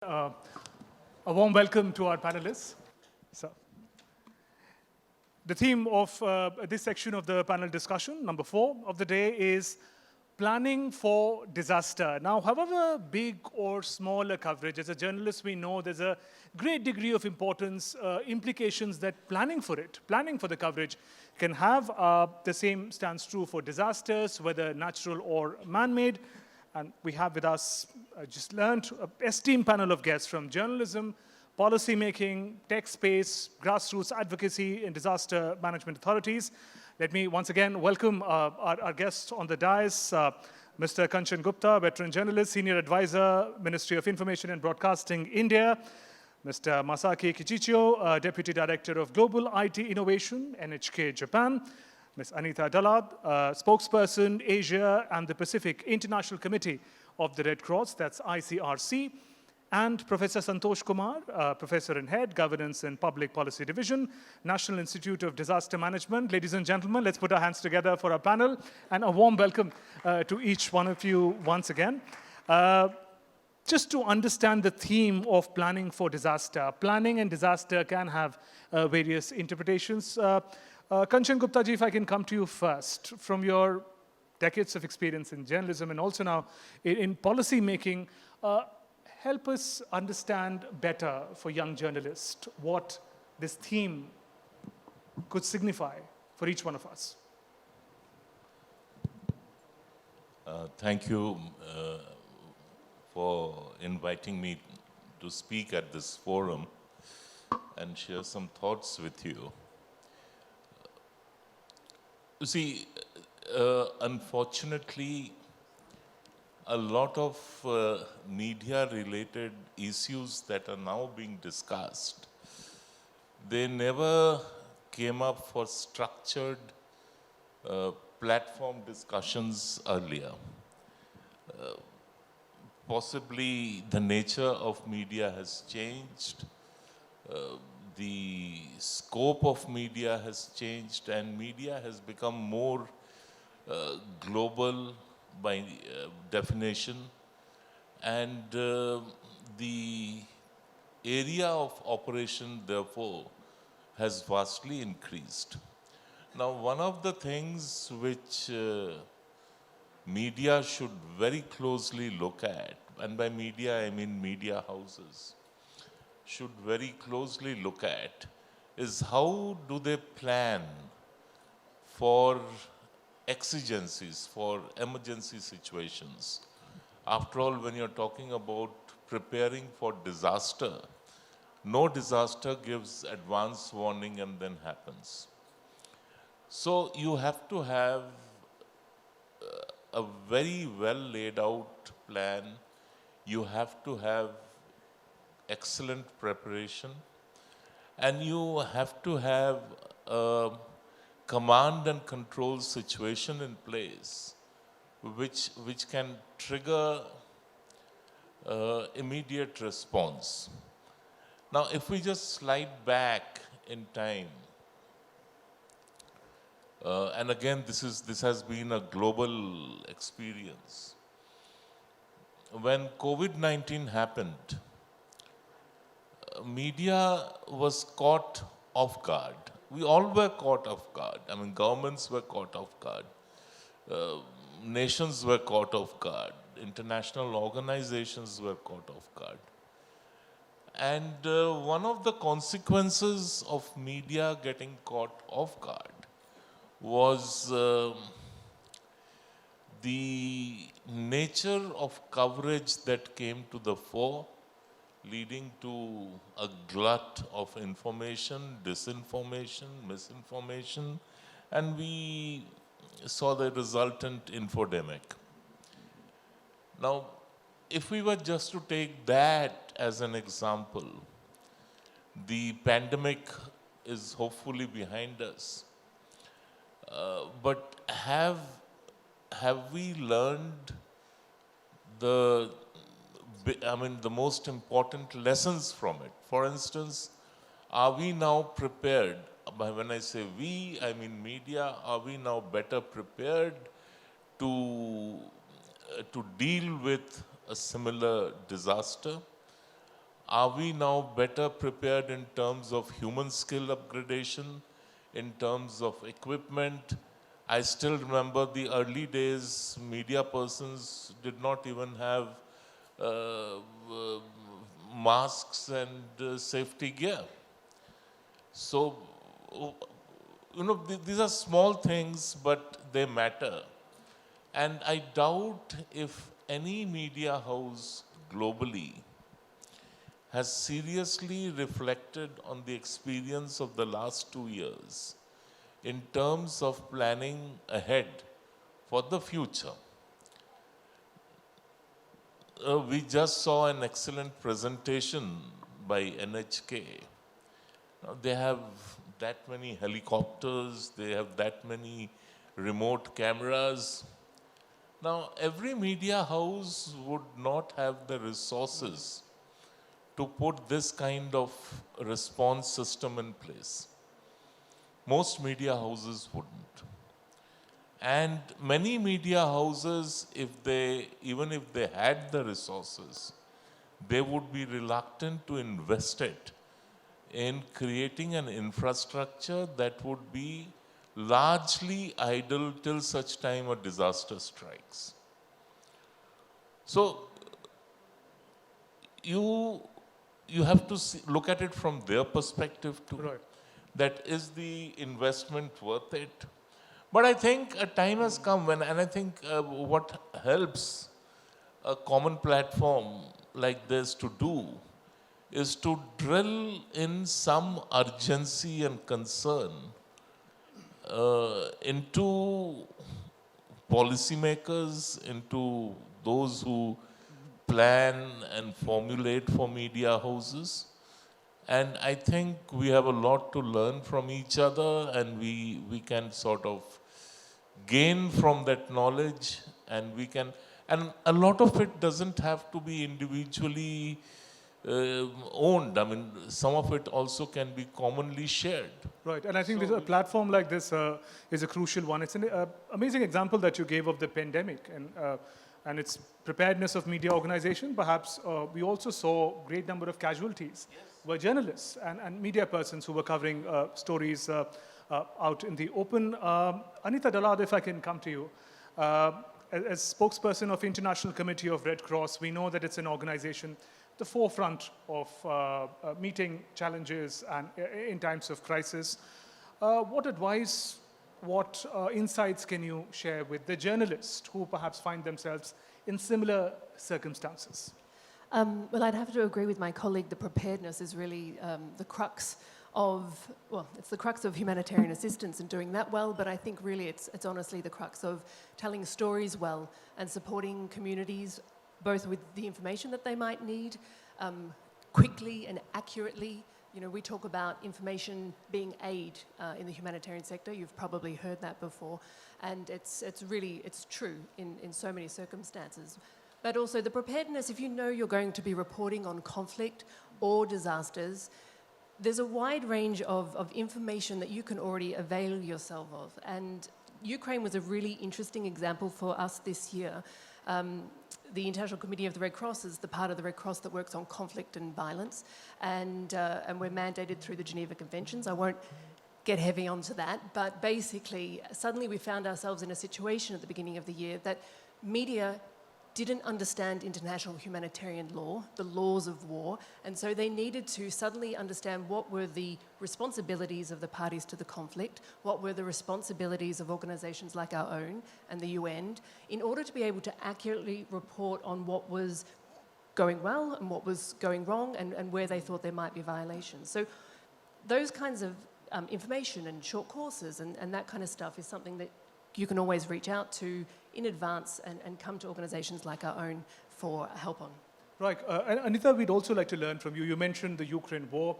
A warm welcome to our panelists. So, the theme of this section of the panel discussion, number 4 of the day, is planning for disaster. Now, however big or small a coverage, as a journalist, we know there's a great degree of importance, implications that planning for the coverage can have. The same stands true for disasters, whether natural or man-made. And we have with us, just learned, an esteemed panel of guests from journalism, policy making, tech space, grassroots advocacy, and disaster management authorities. Let me once again welcome our guests on the dais, Mr. Kanchan Gupta, veteran journalist, senior advisor, Ministry of Information and Broadcasting, India. Mr. Masaki Kichijo, Deputy Director of Global IT Innovation, NHK, Japan. Ms. Anita, Dullard, Spokesperson, Asia and the Pacific, International Committee of the Red Cross, that's ICRC. And Professor Santosh Kumar, Professor and Head, Governance and Public Policy Division, National Institute of Disaster Management. Ladies and gentlemen, let's put our hands together for our panel, and a warm welcome to each one of you once again. Just to understand the theme of planning for disaster, planning and disaster can have various interpretations. Kanchan Gupta ji, if I can come to you first, from your decades of experience in journalism and also now in policy making, help us understand better for young journalists what this theme could signify for each one of us. Thank you for inviting me to speak at this forum and share some thoughts with you. You see, unfortunately, a lot of media-related issues that are now being discussed, they never came up for structured platform discussions earlier. Possibly the nature of media has changed. The scope of media has changed, and media has become more global by definition, and the area of operation, therefore, has vastly increased. Now, one of the things which media should very closely look at, and by media I mean media houses, should very closely look at, is how do they plan for exigencies, for emergency situations. After all, when you're talking about preparing for disaster, no disaster gives advance warning and then happens. So you have to have a very well laid out plan. You have to have excellent preparation, and you have to have a command and control situation in place which can trigger immediate response. Now, if we just slide back in time, and again, this has been a global experience. When COVID-19 happened, media was caught off guard. We all were caught off guard. I mean, governments were caught off guard. Nations were caught off guard. International organizations were caught off guard. And one of the consequences of media getting caught off guard was the nature of coverage that came to the fore, leading to a glut of information, disinformation, misinformation, and we saw the resultant infodemic. Now, if we were just to take that as an example, the pandemic is hopefully behind us. But have we learned the most important lessons from it? For instance, are we now prepared? When I say we, I mean media. Are we now better prepared to deal with a similar disaster? Are we now better prepared in terms of human skill upgradation, in terms of equipment? I still remember the early days, media persons did not even have uh, uh, masks and safety gear. So, these are small things, but they matter. And I doubt if any media house globally has seriously reflected on the experience of the last 2 years in terms of planning ahead for the future. We just saw an excellent presentation by NHK. Now, they have that many helicopters, they have that many remote cameras. Now, every media house would not have the resources to put this kind of response system in place. Most media houses wouldn't. And many media houses, even if they had the resources, they would be reluctant to invest it in creating an infrastructure that would be largely idle till such time a disaster strikes. So you have to look at it from their perspective too. Right. That is the investment worth it? But I think a time has come when, and I think what helps a common platform like this to do is to drill in some urgency and concern into policymakers, into those who plan and formulate for media houses. And I think we have a lot to learn from each other, and we can sort of gain from that knowledge, and a lot of it doesn't have to be individually owned. I mean, some of it also can be commonly shared. Right, and I think a platform like this is a crucial one. It's an amazing example that you gave of the pandemic and its preparedness of media organization. Perhaps we also saw a great number of casualties were journalists and media persons who were covering stories out in the open. Anita, Dullard, if I can come to you. As spokesperson of International Committee of Red Cross, we know that it's an organization at the forefront of meeting challenges and in times of crisis. What advice, what insights can you share with the journalists who perhaps find themselves in similar circumstances? Well, I'd have to agree with my colleague. The preparedness is really the crux of, well, it's the crux of humanitarian assistance and doing that well, but I think really it's honestly the crux of telling stories well and supporting communities both with the information that they might need quickly and accurately. You know, we talk about information being aid in the humanitarian sector. You've probably heard that before, and it's true in so many circumstances. But also the preparedness, if you know you're going to be reporting on conflict or disasters, there's a wide range of information that you can already avail yourself of. And Ukraine was a really interesting example for us this year. The International Committee of the Red Cross is the part of the Red Cross that works on conflict and violence, and we're mandated through the Geneva Conventions. I won't get heavy onto that, but basically, suddenly we found ourselves in a situation at the beginning of the year that media didn't understand international humanitarian law, the laws of war, and so they needed to suddenly understand what were the responsibilities of the parties to the conflict, what were the responsibilities of organisations like our own and the UN, in order to be able to accurately report on what was going well and what was going wrong and where they thought there might be violations. So those kinds of information and short courses and that kind of stuff is something that you can always reach out to in advance and come to organizations like our own for help on. Right. And Anita, we'd also like to learn from you. You mentioned the Ukraine war.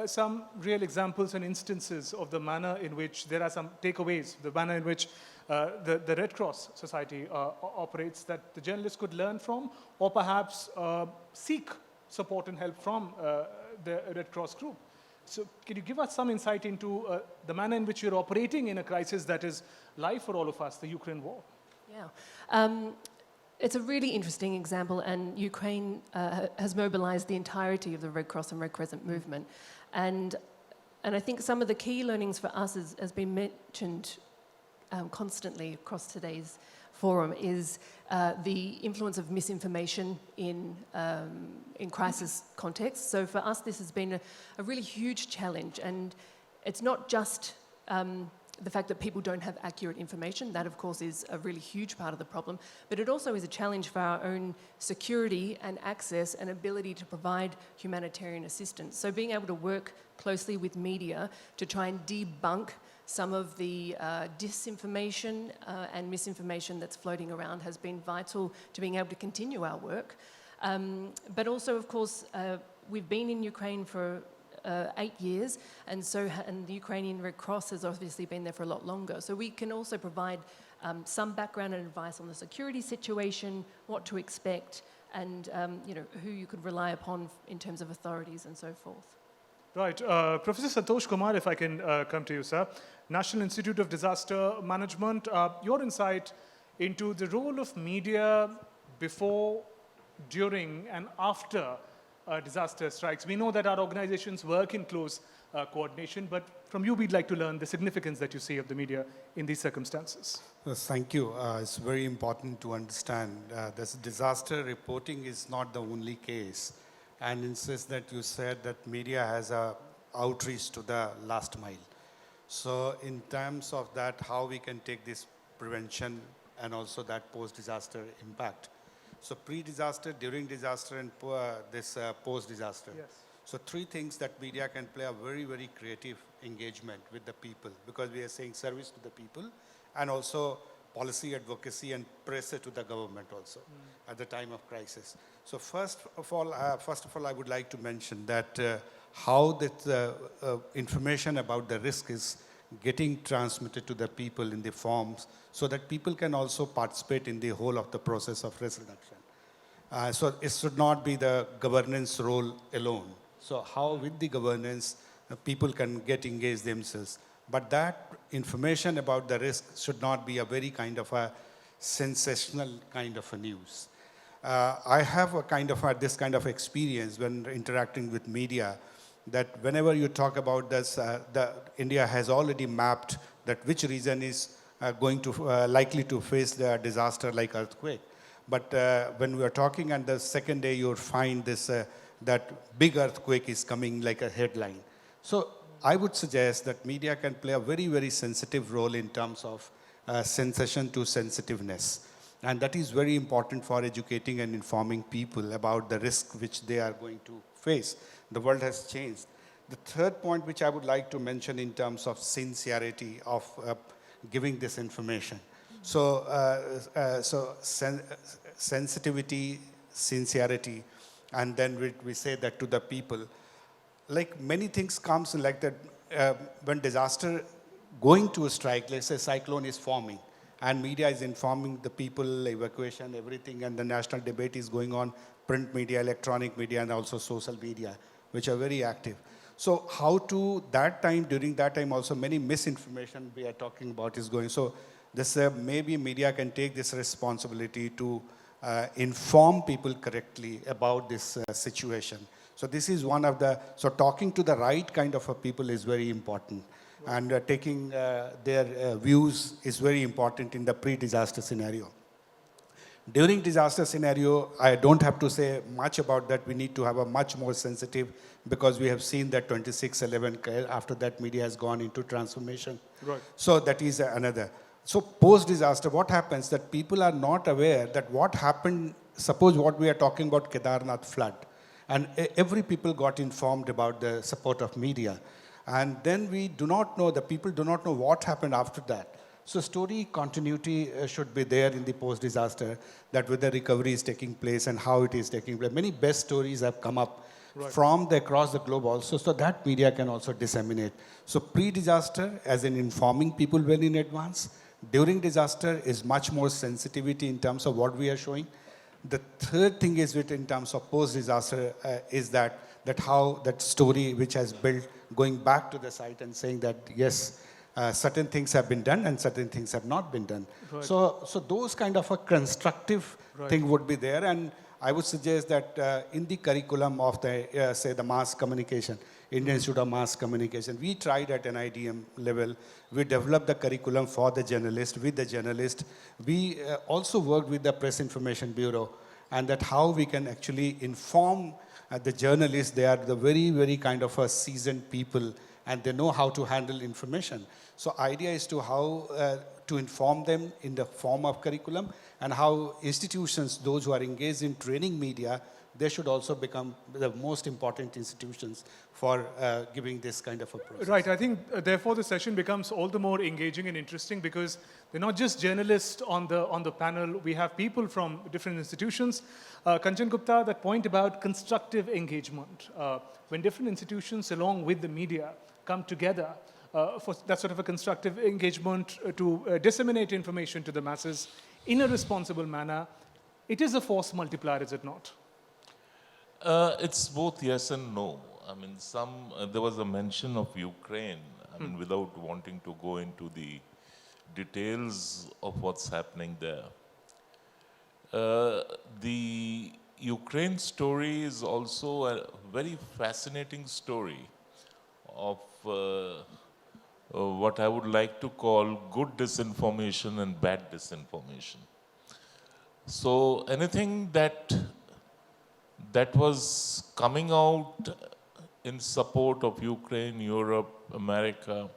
Some real examples and instances of the manner in which there are some takeaways, the manner in which the Red Cross Society operates that the journalists could learn from, or perhaps seek support and help from the Red Cross group. So can you give us some insight into the manner in which you're operating in a crisis that is live for all of us, the Ukraine war? Yeah. It's a really interesting example, and Ukraine has mobilized the entirety of the Red Cross and Red Crescent movement. And I think some of the key learnings for us has been mentioned constantly across today's forum is the influence of misinformation in crisis contexts. So for us, this has been a really huge challenge, and it's not just the fact that people don't have accurate information. That, of course, is a really huge part of the problem, but it also is a challenge for our own security and access and ability to provide humanitarian assistance. So being able to work closely with media to try and debunk some of the disinformation and misinformation that's floating around has been vital to being able to continue our work. But also, of course, we've been in Ukraine for 8 years, and the Ukrainian Red Cross has obviously been there for a lot longer. So we can also provide some background and advice on the security situation, what to expect, and who you could rely upon in terms of authorities and so forth. Right. Professor Santosh Kumar, if I can come to you, sir. National Institute of Disaster Management, your insight into the role of media before, during, and after disaster strikes. We know that our organizations work in close coordination, but from you, we'd like to learn the significance that you see of the media in these circumstances. Yes, thank you. It's very important to understand this disaster reporting is not the only case. And insist that you said that media has a outreach to the last mile. So in terms of that, how we can take this prevention and also that post-disaster impact. So pre-disaster, during disaster, and post-disaster. Yes. So three things that media can play a very, very creative engagement with the people, because we are saying service to the people and also policy advocacy and pressure to the government also at the time of crisis. So first of all, I would like to mention that how that information about the risk is getting transmitted to the people in the forms so that people can also participate in the whole of the process of risk reduction. So it should not be the governance role alone. So how with the governance, people can get engaged themselves. But that information about the risk should not be a very kind of a sensational kind of a news. I have a kind of this kind of experience when interacting with media, that whenever you talk about this, India has already mapped that which region is going to likely to face the disaster like earthquake. But when we are talking, and the second day you'll find this that big earthquake is coming like a headline. So I would suggest that media can play a very, very sensitive role in terms of sensation to sensitiveness. And that is very important for educating and informing people about the risk which they are going to face. The world has changed. The third point which I would like to mention in terms of sincerity of giving this information. So, sensitivity, sincerity, and then we say that to the people. Like many things comes like that when disaster going to a strike, let's say cyclone is forming, and media is informing the people, evacuation, everything, and the national debate is going on, print media, electronic media, and also social media, which are very active. So how to, that time, during that time also many misinformation we are talking about is going. So this maybe media can take this responsibility to inform people correctly about this situation. So this is one of the, so talking to the right kind of a people is very important. And taking their views is very important in the pre-disaster scenario. During disaster scenario, I don't have to say much about that. We need to have a much more sensitive, because we have seen that 26/11, after that media has gone into transformation. Right. So that is another. So post-disaster, what happens that people are not aware that what happened, suppose what we are talking about Kedarnath flood, and every people got informed about the support of media. And then we do not know, the people do not know what happened after that. So story continuity should be there in the post-disaster, that whether recovery is taking place and how it is taking place. Many best stories have come up from across the globe also, so that media can also disseminate. So pre-disaster, as in informing people well in advance. During disaster is much more sensitivity in terms of what we are showing. The third thing is with in terms of post-disaster is that how that story which has built, going back to the site and saying that yes, certain things have been done and certain things have not been done. Right. So those kind of a constructive Right. thing would be there, and I would suggest that in the curriculum of the, say, the mass communication, Indian Institute of Mass Communication, we tried at an IDM level. We developed the curriculum for the journalist, with the journalist. We also worked with the Press Information Bureau, and that how we can actually inform the journalists. They are the very, very kind of a seasoned people, and they know how to handle information. So idea is to how to inform them in the form of curriculum, and how institutions, those who are engaged in training media, they should also become the most important institutions for giving this kind of a process. Right. I think, therefore, the session becomes all the more engaging and interesting because they're not just journalists on the panel. We have people from different institutions. Kanchan, Gupta, that point about constructive engagement, when different institutions, along with the media, come together for that sort of a constructive engagement to disseminate information to the masses in a responsible manner, it is a force multiplier, is it not? It's both yes and no. I mean, there was a mention of Ukraine. I mean, without wanting to go into the details of what's happening there. The Ukraine story is also a very fascinating story of what I would like to call good disinformation and bad disinformation. So anything that was coming out in support of Ukraine, Europe, America,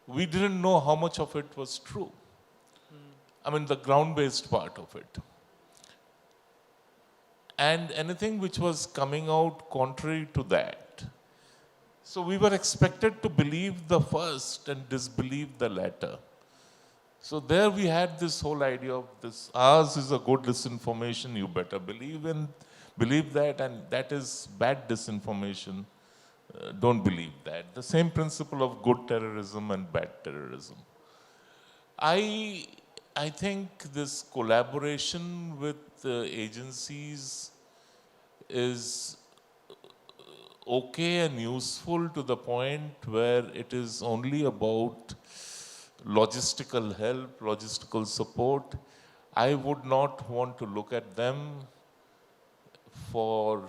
we didn't know how much of it was true. I mean, the ground-based part of it. And anything which was coming out contrary to that. So we were expected to believe the first and disbelieve the latter. So there we had this whole idea of this, ours is a good disinformation, you better believe that, and that is bad disinformation, don't believe that. The same principle of good terrorism and bad terrorism. I think this collaboration with agencies is okay and useful to the point where it is only about logistical help, logistical support. I would not want to look at them for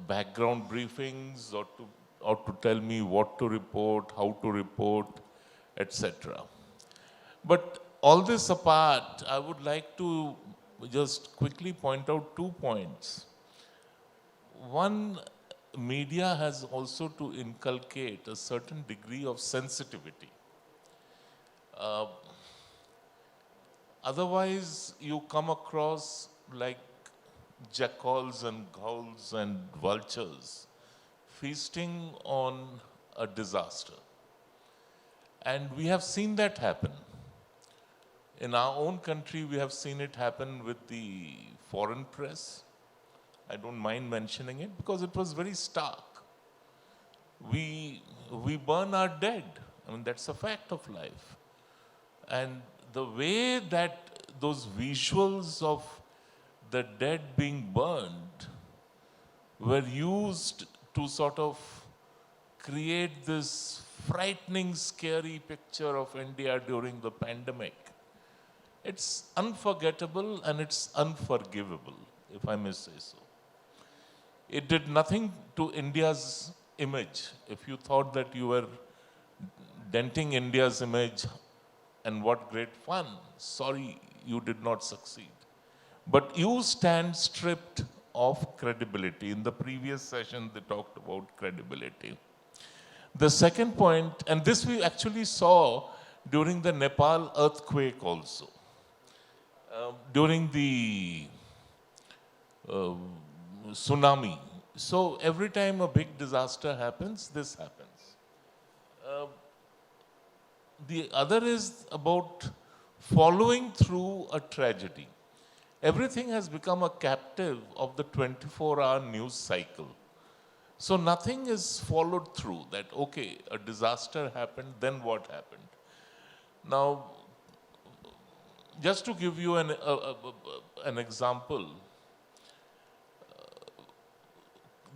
background briefings or to tell me what to report, how to report, etc. But all this apart, I would like to just quickly point out 2 points. One, media has also to inculcate a certain degree of sensitivity. Otherwise, you come across like jackals and ghouls and vultures feasting on a disaster. And we have seen that happen. In our own country, we have seen it happen with the foreign press. I don't mind mentioning it because it was very stark. We burn our dead. I mean, that's a fact of life. And the way that those visuals of the dead being burned were used to sort of create this frightening, scary picture of India during the pandemic. It's unforgettable and it's unforgivable, if I may say so. It did nothing to India's image. If you thought that you were denting India's image, and what great fun. Sorry, you did not succeed. But you stand stripped of credibility. In the previous session, they talked about credibility. The second point, and this we actually saw during the Nepal earthquake also. During the tsunami. So every time a big disaster happens, this happens. The other is about following through a tragedy. Everything has become a captive of the 24-hour news cycle. So nothing is followed through that, okay, a disaster happened, then what happened? Now, just to give you an example,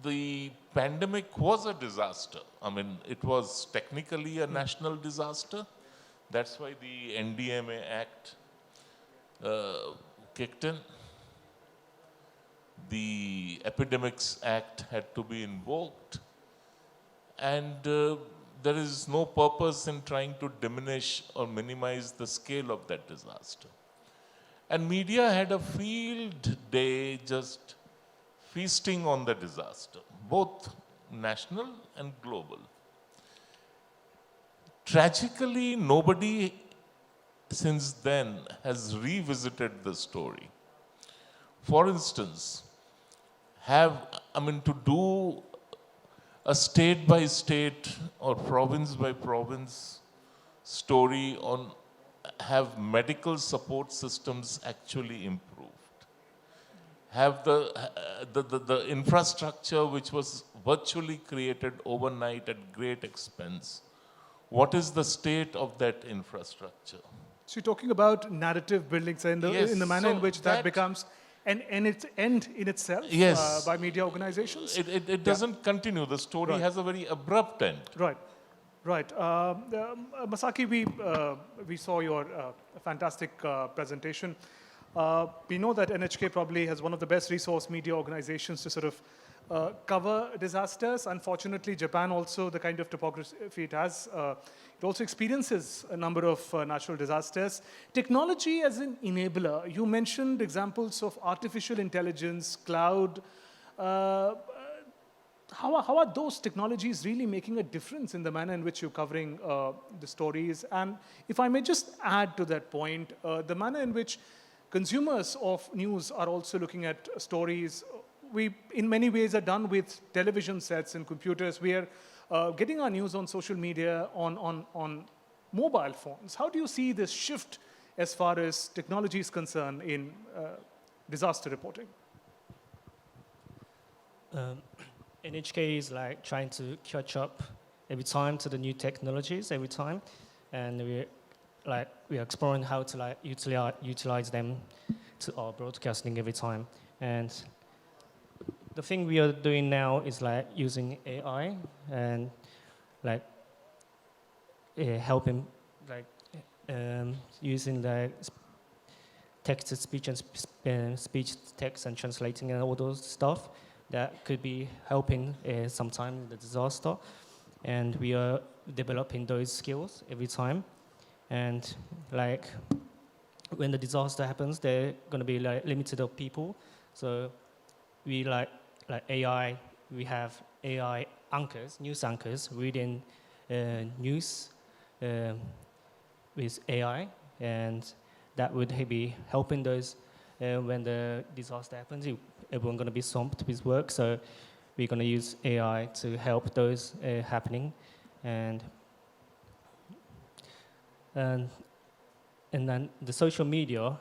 the pandemic was a disaster. I mean, it was technically a national disaster. That's why the NDMA Act kicked in. The Epidemics Act had to be invoked. And there is no purpose in trying to diminish or minimize the scale of that disaster. And media had a field day just feasting on the disaster, both national and global. Tragically, nobody since then has revisited the story. For instance, to do a state by state or province by province story on have medical support systems actually improved? Have the infrastructure which was virtually created overnight at great expense, what is the state of that infrastructure? So you're talking about narrative building, so in the manner in which that becomes an end in itself by media organizations? It doesn't continue. The story has a very abrupt end. Right. Right. Masaki, we saw your fantastic presentation. We know that NHK probably has one of the best resource media organizations to sort of cover disasters. Unfortunately, Japan also, the kind of topography it has, it also experiences a number of natural disasters. Technology as an enabler, you mentioned examples of artificial intelligence, cloud. How are those technologies really making a difference in the manner in which you're covering the stories? And if I may just add to that point, the manner in which consumers of news are also looking at stories, we in many ways are done with television sets and computers. We are getting our news on social media, on mobile phones. How do you see this shift as far as technology is concerned in disaster reporting? NHK is like trying to catch up every time to the new technologies every time, and we are exploring how to utilize them to our broadcasting every time. And the thing we are doing now is using AI and helping using text to speech and speech to text and translating and all those stuff that could be helping sometime in the disaster. And we are developing those skills every time. And when the disaster happens, they're going to be limited of people. So we like AI, we have AI anchors, news anchors, reading news with AI, and that would be helping those when the disaster happens. Everyone's going to be swamped with work, so we're going to use AI to help those happening, and then the social media.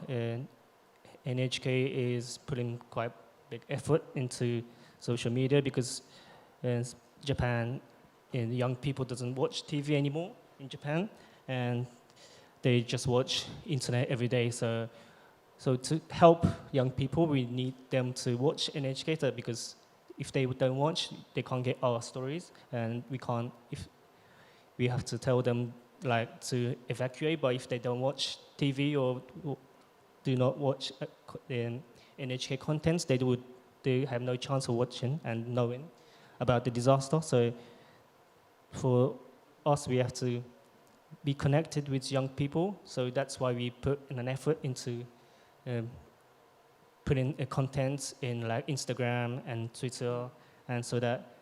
NHK is putting quite big effort into social media because in Japan, young people doesn't watch TV anymore in Japan, and they just watch internet every day. So to help young people, we need them to watch NHK because if they don't watch, they can't get our stories, and we have to tell them to evacuate. But if they don't watch TV or do not watch NHK contents, they have no chance of watching and knowing about the disaster. So for us, we have to be connected with young people. So that's why we put in an effort into putting content in Instagram and Twitter, and so that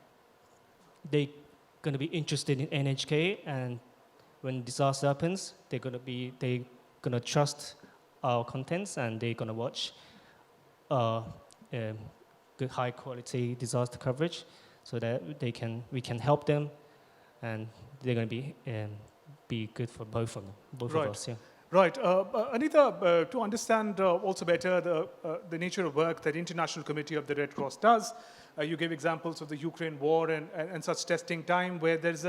they're going to be interested in NHK, and when disaster happens, they're going to trust our contents, and they're going to watch good high quality disaster coverage, so that we can help them, and they're going to be good for both of them, both of us. Yeah. Right. Anita, to understand also better the nature of work that International Committee of the Red Cross does, you gave examples of the Ukraine war and such testing time where there's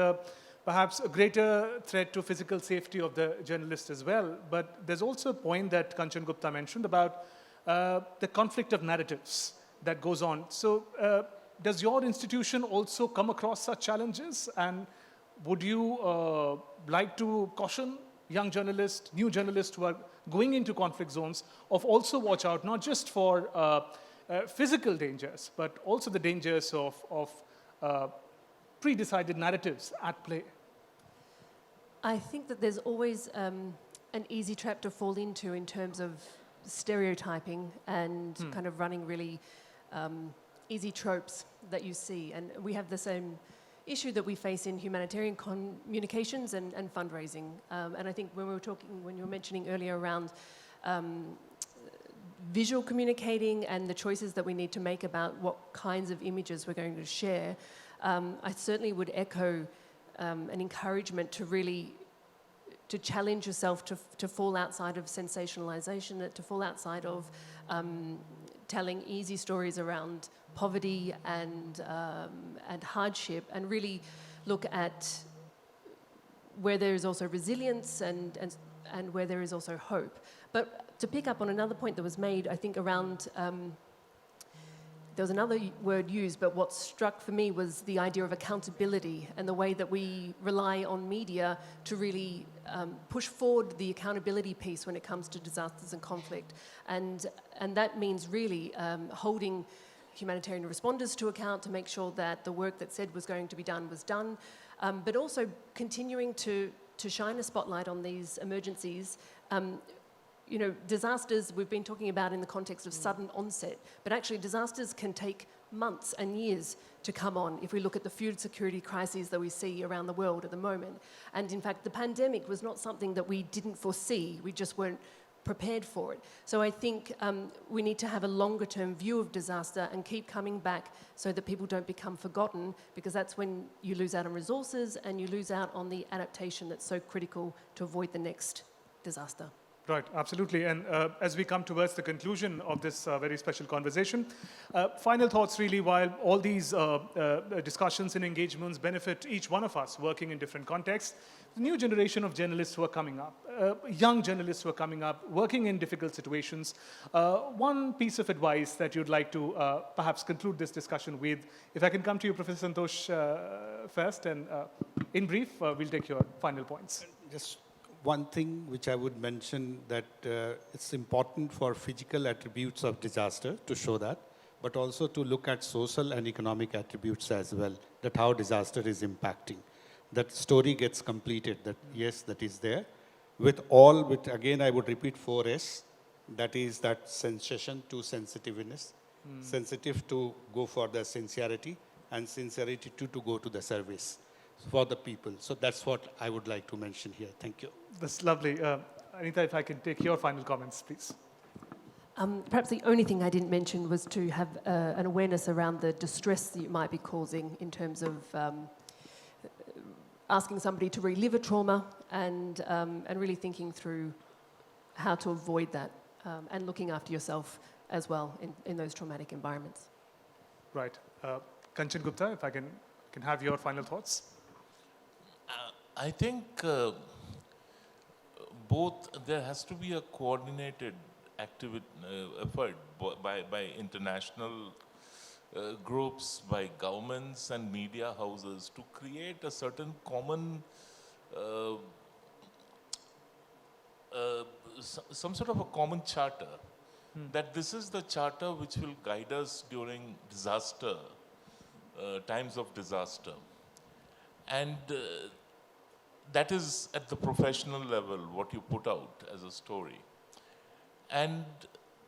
perhaps a greater threat to physical safety of the journalist as well. But there's also a point that Kanchan Gupta mentioned about the conflict of narratives that goes on. So does your institution also come across such challenges? And would you like to caution young journalists, new journalists who are going into conflict zones of also watch out, not just for physical dangers, but also the dangers of pre-decided narratives at play? I think that there's always an easy trap to fall into in terms of stereotyping and kind of running really easy tropes that you see. And we have the same issue that we face in humanitarian communications and fundraising. And I think when you were mentioning earlier around visual communicating and the choices that we need to make about what kinds of images we're going to share, I certainly would echo an encouragement to really to challenge yourself to fall outside of sensationalization, to fall outside of telling easy stories around poverty and hardship, and really look at where there is also resilience and where there is also hope. But to pick up on another point that was made, I think around, there was another word used, but what struck for me was the idea of accountability and the way that we rely on media to really push forward the accountability piece when it comes to disasters and conflict. And that means really holding humanitarian responders to account to make sure that the work that said was going to be done was done, but also continuing to shine a spotlight on these emergencies. You know, disasters we've been talking about in the context of sudden onset, but actually disasters can take months and years to come on if we look at the food security crises that we see around the world at the moment. And in fact, the pandemic was not something that we didn't foresee, we just weren't prepared for it. So I think we need to have a longer term view of disaster and keep coming back so that people don't become forgotten, because that's when you lose out on resources and you lose out on the adaptation that's so critical to avoid the next disaster. Right, absolutely. And as we come towards the conclusion of this very special conversation, final thoughts really, while all these discussions and engagements benefit each one of us working in different contexts, the new generation of journalists who are coming up, young journalists who are coming up, working in difficult situations, one piece of advice that you'd like to perhaps conclude this discussion with, if I can come to you, Professor Santosh, first, and in brief, we'll take your final points. Just one thing which I would mention, that it's important for physical attributes of disaster to show that, but also to look at social and economic attributes as well, that how disaster is impacting. That story gets completed, that yes, that is there. With again, I would repeat 4S, that is that sensation to sensitiveness, sensitive to go for the sincerity, and sincerity to go to the service for the people. So that's what I would like to mention here. Thank you. That's lovely. Anita, if I can take your final comments, please. Perhaps the only thing I didn't mention was to have an awareness around the distress that you might be causing in terms of asking somebody to relive a trauma and really thinking through how to avoid that and looking after yourself as well in those traumatic environments. Right. Kanchan, Gupta, if I can have your final thoughts. I think there has to be a coordinated effort by international groups, by governments and media houses to create a certain common, some sort of a common charter, that this is the charter which will guide us during disaster, times of disaster. And that is at the professional level, what you put out as a story. And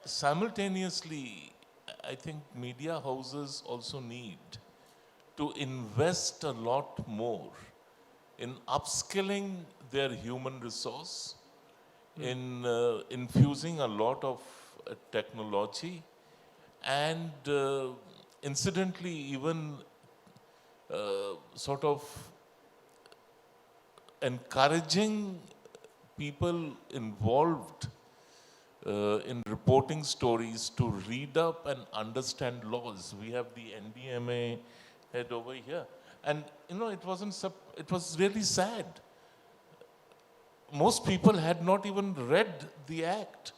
simultaneously, I think media houses also need to invest a lot more in upskilling their human resource, in infusing a lot of technology, and incidentally even sort of encouraging people involved in reporting stories to read up and understand laws. We have the NDMA head over here. And you know, it was really sad. Most people had not even read the act.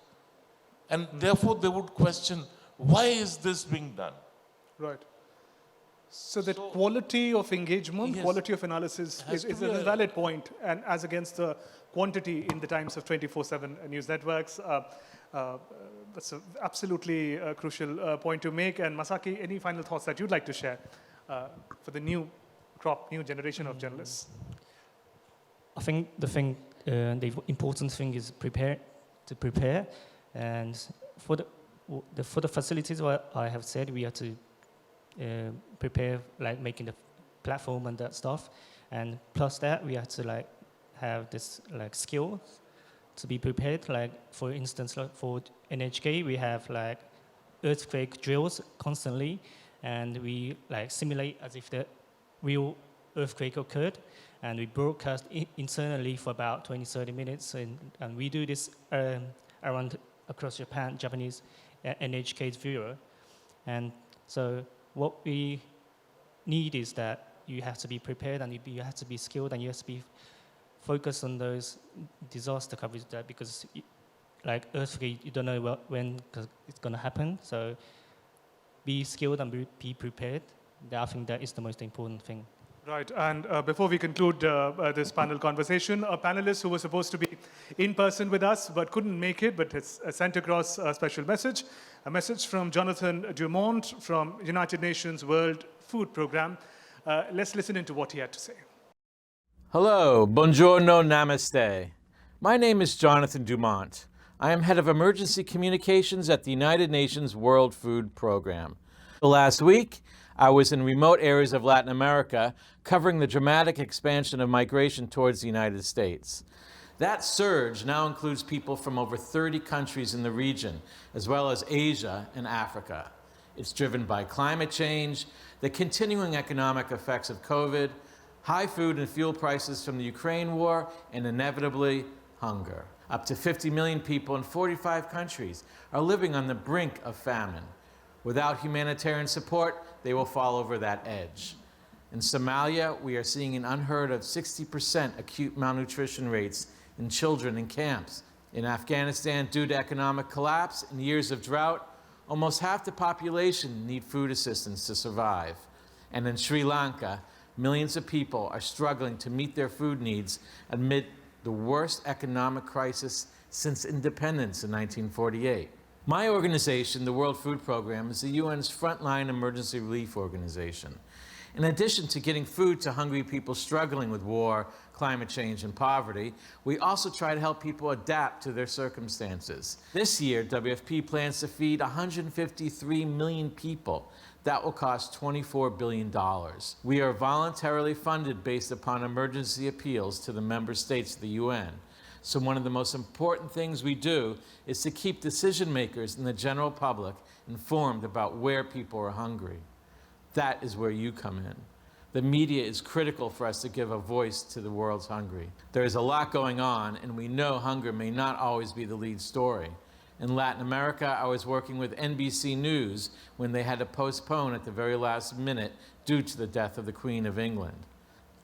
And therefore they would question, why is this being done? Right. So that quality of engagement, Yes. quality of analysis Has is to be a a- valid point, and as against the quantity in the times of 24/7 news networks. That's an absolutely crucial point to make. And Masaki, any final thoughts that you'd like to share for the new crop, new generation of journalists? I think the important thing is to prepare, and for the facilities, what I have said, we have to prepare, like making the platform and that stuff, and plus that we have to like have this like skill to be prepared. Like for instance, like for NHK, we have like earthquake drills constantly, and we like simulate as if the real earthquake occurred, and we broadcast internally for about 20-30 minutes, and we do this around across Japan, Japanese NHK's viewer. And so what we need is that you have to be prepared, and you have to be skilled, and you have to be focused on those disaster coverage, that because like earthquake, you don't know when it's going to happen. So be skilled and be prepared. I think that is the most important thing. Right, and before we conclude this panel conversation, a panelist who was supposed to be in person with us but couldn't make it, but has sent across a special message, a message from Jonathan Dumont from United Nations World Food Programme. Let's listen into what he had to say. Hello, buongiorno, namaste. My name is Jonathan Dumont. I am head of emergency communications at the United Nations World Food Programme. Last week, I was in remote areas of Latin America covering the dramatic expansion of migration towards the United States. That surge now includes people from over 30 countries in the region, as well as Asia and Africa. It's driven by climate change, the continuing economic effects of COVID, high food and fuel prices from the Ukraine war, and inevitably, hunger. Up to 50 million people in 45 countries are living on the brink of famine. Without humanitarian support, they will fall over that edge. In Somalia, we are seeing an unheard of 60% acute malnutrition rates in children in camps. In Afghanistan, due to economic collapse and years of drought, almost half the population need food assistance to survive. And in Sri Lanka, millions of people are struggling to meet their food needs amid the worst economic crisis since independence in 1948. My organization, the World Food Programme, is the UN's frontline emergency relief organization. In addition to getting food to hungry people struggling with war, climate change, and poverty, we also try to help people adapt to their circumstances. This year, WFP plans to feed 153 million people. That will cost $24 billion. We are voluntarily funded based upon emergency appeals to the member states of the UN. So one of the most important things we do is to keep decision makers and the general public informed about where people are hungry. That is where you come in. The media is critical for us to give a voice to the world's hungry. There is a lot going on, and we know hunger may not always be the lead story. In Latin America, I was working with NBC News when they had to postpone at the very last minute due to the death of the Queen of England.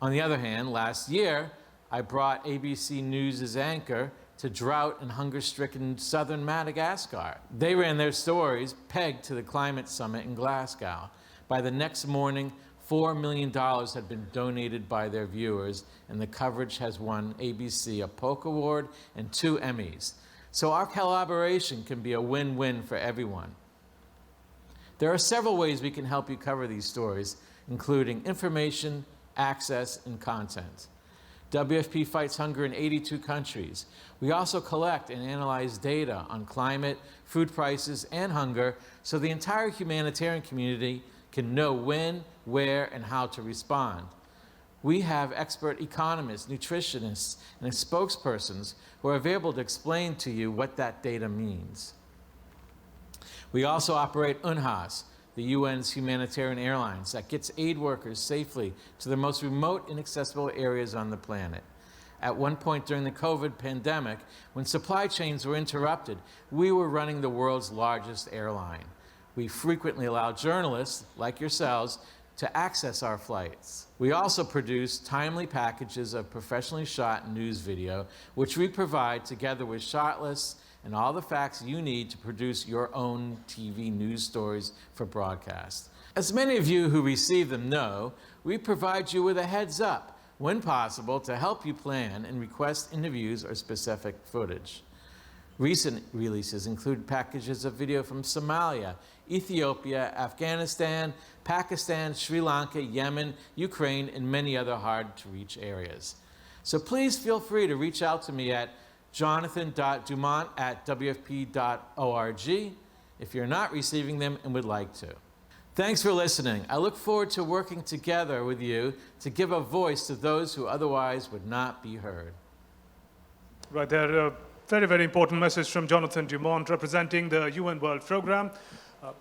On the other hand, last year, I brought ABC News' anchor to drought and hunger-stricken southern Madagascar. They ran their stories pegged to the climate summit in Glasgow. By the next morning, $4 million had been donated by their viewers, and the coverage has won ABC a Polk Award and 2 Emmys. So our collaboration can be a win-win for everyone. There are several ways we can help you cover these stories, including information, access, and content. WFP fights hunger in 82 countries. We also collect and analyze data on climate, food prices, and hunger, so the entire humanitarian community can know when, where, and how to respond. We have expert economists, nutritionists, and spokespersons who are available to explain to you what that data means. We also operate UNHAS, the UN's humanitarian airlines that gets aid workers safely to the most remote, inaccessible areas on the planet. At one point during the COVID pandemic, when supply chains were interrupted, we were running the world's largest airline. We frequently allow journalists, like yourselves, to access our flights. We also produce timely packages of professionally shot news video, which we provide together with shot lists and all the facts you need to produce your own TV news stories for broadcast. As many of you who receive them know, we provide you with a heads up when possible to help you plan and request interviews or specific footage. Recent releases include packages of video from Somalia, Ethiopia, Afghanistan, Pakistan, Sri Lanka, Yemen, Ukraine, and many other hard-to-reach areas. So please feel free to reach out to me at jonathan.dumont@wfp.org if you're not receiving them and would like to. Thanks for listening. I look forward to working together with you to give a voice to those who otherwise would not be heard. Right there, a very, very important message from Jonathan Dumont representing the UN World Programme.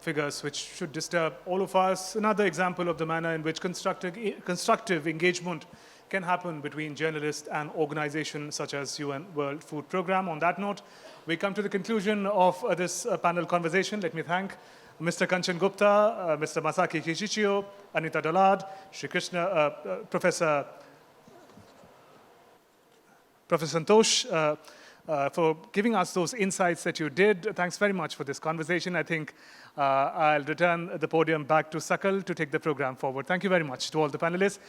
Figures which should disturb all of us. Another example of the manner in which constructive engagement can happen between journalists and organizations such as UN World Food Programme. On that note, we come to the conclusion of this panel conversation. Let me thank Mr. Kanchan Gupta, Mr. Masaki Kichijo, Anita Dullard, Shri Krishna, Professor Santosh, for giving us those insights that you did. Thanks very much for this conversation. I think I'll return the podium back to Sakal to take the program forward. Thank you very much to all the panelists.